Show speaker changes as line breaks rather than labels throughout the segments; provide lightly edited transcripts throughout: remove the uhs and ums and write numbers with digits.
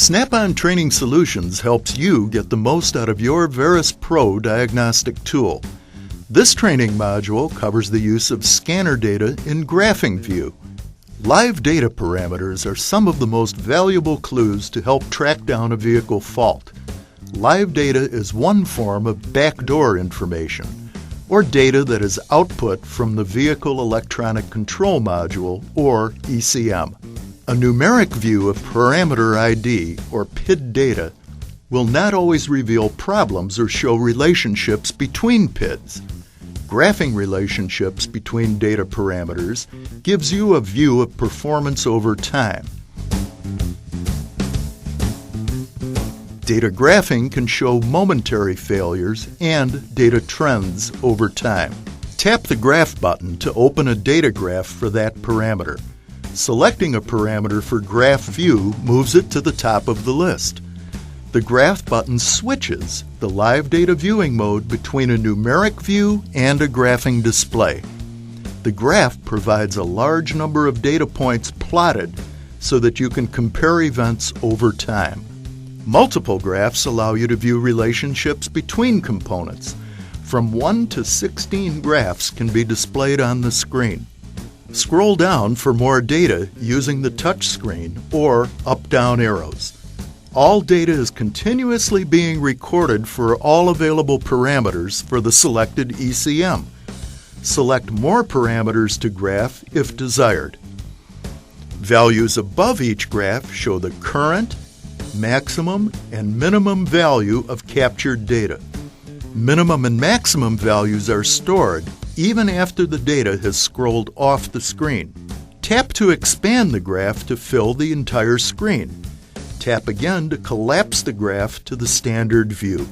Snap-on Training Solutions helps you get the most out of your VERUS Pro diagnostic tool. This training module covers the use of scanner data in graphing view. Live data parameters are some of the most valuable clues to help track down a vehicle fault. Live data is one form of backdoor information, or data that is output from the Vehicle Electronic Control Module, or ECM. A numeric view of parameter ID, or PID data, will not always reveal problems or show relationships between PIDs. Graphing relationships between data parameters gives you a view of performance over time. Data graphing can show momentary failures and data trends over time. Tap the Graph button to open a data graph for that parameter. Selecting a parameter for graph view moves it to the top of the list. The Graph button switches the live data viewing mode between a numeric view and a graphing display. The graph provides a large number of data points plotted so that you can compare events over time. Multiple graphs allow you to view relationships between components. From 1 to 16 graphs can be displayed on the screen. Scroll down for more data using the touch screen or up-down arrows. All data is continuously being recorded for all available parameters for the selected ECM. Select more parameters to graph if desired. Values above each graph show the current, maximum, and minimum value of captured data. Minimum and maximum values are stored even after the data has scrolled off the screen. Tap to expand the graph to fill the entire screen. Tap again to collapse the graph to the standard view.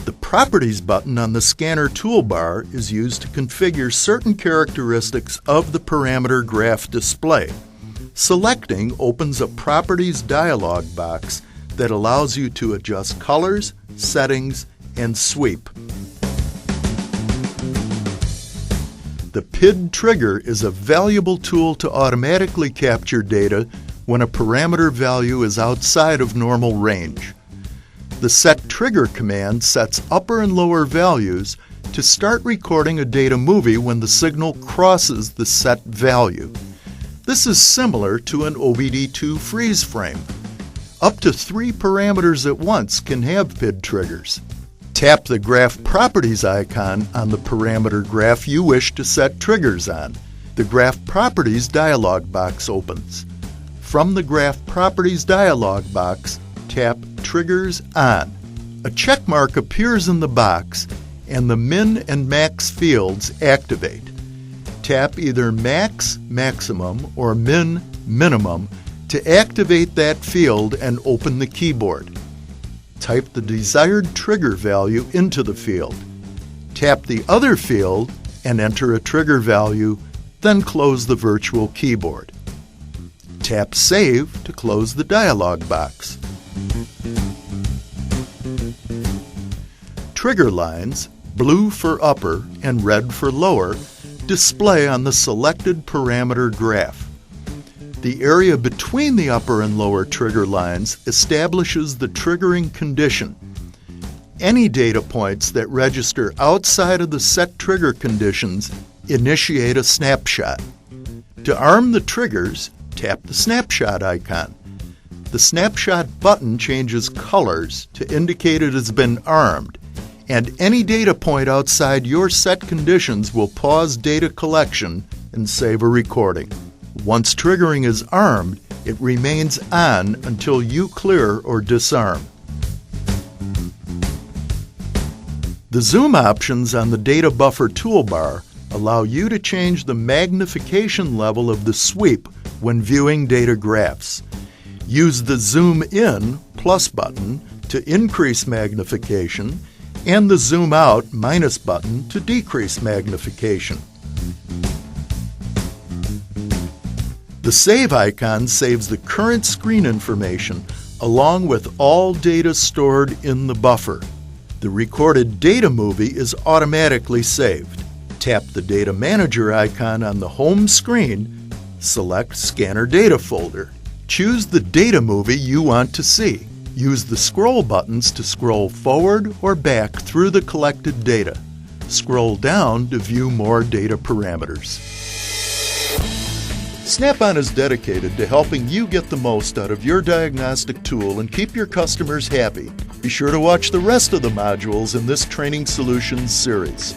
The Properties button on the scanner toolbar is used to configure certain characteristics of the parameter graph display. Selecting opens a Properties dialog box that allows you to adjust colors, settings, and sweep. The PID trigger is a valuable tool to automatically capture data when a parameter value is outside of normal range. The Set Trigger command sets upper and lower values to start recording a data movie when the signal crosses the set value. This is similar to an OBD2 freeze frame. Up to 3 parameters at once can have PID triggers. Tap the Graph Properties icon on the parameter graph you wish to set triggers on. The Graph Properties dialog box opens. From the Graph Properties dialog box, tap Triggers On. A check mark appears in the box and the min and max fields activate. Tap either Max Maximum or Min Minimum to activate that field and open the keyboard. Type the desired trigger value into the field. Tap the other field and enter a trigger value, then close the virtual keyboard. Tap Save to close the dialog box. Trigger lines, blue for upper and red for lower, display on the selected parameter graph. The area between the upper and lower trigger lines establishes the triggering condition. Any data points that register outside of the set trigger conditions initiate a snapshot. To arm the triggers, tap the snapshot icon. The snapshot button changes colors to indicate it has been armed, and any data point outside your set conditions will pause data collection and save a recording. Once triggering is armed, it remains on until you clear or disarm. The zoom options on the Data Buffer toolbar allow you to change the magnification level of the sweep when viewing data graphs. Use the Zoom In plus button to increase magnification and the Zoom Out minus button to decrease magnification. The Save icon saves the current screen information along with all data stored in the buffer. The recorded data movie is automatically saved. Tap the Data Manager icon on the home screen, select Scanner Data folder. Choose the data movie you want to see. Use the scroll buttons to scroll forward or back through the collected data. Scroll down to view more data parameters. Snap-on is dedicated to helping you get the most out of your diagnostic tool and keep your customers happy. Be sure to watch the rest of the modules in this Training Solutions series.